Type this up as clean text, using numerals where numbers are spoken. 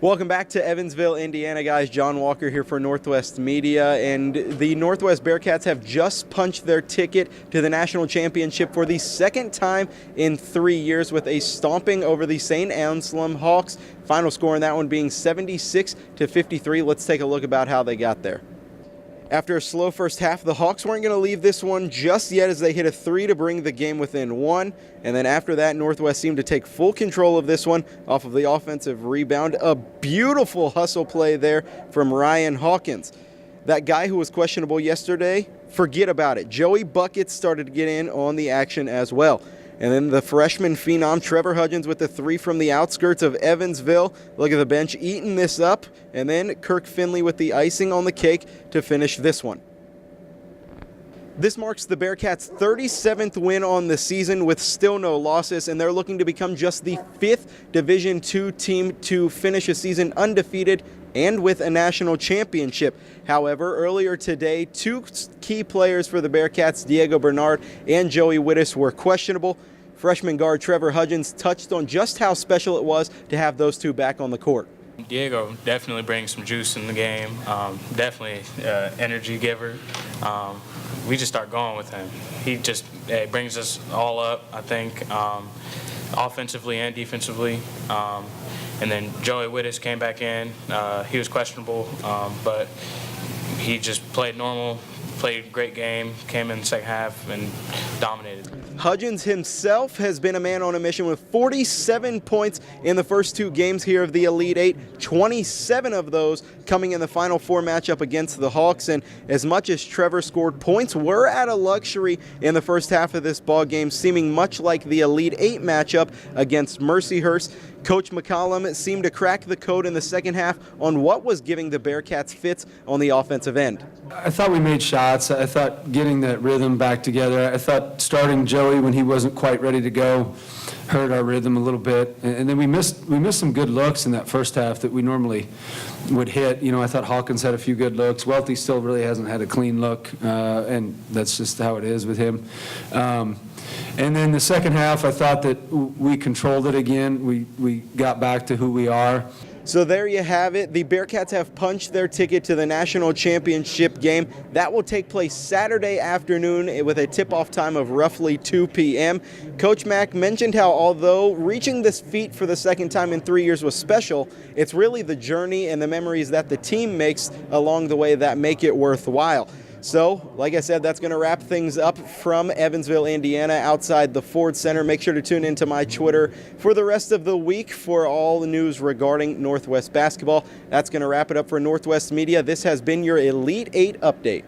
Welcome back to Evansville, Indiana, guys. John Walker here for Northwest Media, and the Northwest Bearcats have just punched their ticket to the national championship for the second time in 3 years with a stomping over the St. Anselm Hawks. Final score in that one being 76-53. Let's take a look about how they got there. After a slow first half, the Hawks weren't going to leave this one just yet as they hit a three to bring the game within one. And then after that, Northwest seemed to take full control of this one off of the offensive rebound. A beautiful hustle play there from Ryan Hawkins. That guy who was questionable yesterday, forget about it. Joey Buckets started to get in on the action as well. And then the freshman phenom, Trevor Hudgens, with the three from the outskirts of Evansville. Look at the bench eating this up. And then Kirk Finley with the icing on the cake to finish this one. This marks the Bearcats' 37th win on the season with still no losses, and they're looking to become just the 5th Division II team to finish a season undefeated and with a national championship. However, earlier today, two key players for the Bearcats, Diego Bernard and Joey Wittes, were questionable. Freshman guard Trevor Hudgens touched on just how special it was to have those two back on the court. Diego definitely brings some juice in the game, definitely energy giver. We just start going with him. He just brings us all up, I think, offensively and defensively. And then Joey Wittes came back in. He was questionable, but he just played normal, played a great game, came in the second half and dominated. Hudgens himself has been a man on a mission with 47 points in the first two games here of the Elite Eight, 27 of those coming in the Final Four matchup against the Hawks. And as much as Trevor scored, points were at a luxury in the first half of this ball game, seeming much like the Elite Eight matchup against Mercyhurst. Coach McCollum seemed to crack the code in the second half on what was giving the Bearcats fits on the offensive end. I thought we made shots. I thought getting that rhythm back together. I thought starting Joey when he wasn't quite ready to go hurt our rhythm a little bit. And then we missed some good looks in that first half that we normally would hit. You know, I thought Hawkins had a few good looks. Welty still really hasn't had a clean look, and that's just how it is with him. And then the second half, I thought that we controlled it again. We got back to who we are. So there you have it. The Bearcats have punched their ticket to the national championship game. That will take place Saturday afternoon with a tip-off time of roughly 2 p.m. Coach Mack mentioned how although reaching this feat for the second time in 3 years was special, it's really the journey and the memories that the team makes along the way that make it worthwhile. So, like I said, that's going to wrap things up from Evansville, Indiana, outside the Ford Center. Make sure to tune into my Twitter for the rest of the week for all the news regarding Northwest basketball. That's going to wrap it up for Northwest Media. This has been your Elite Eight update.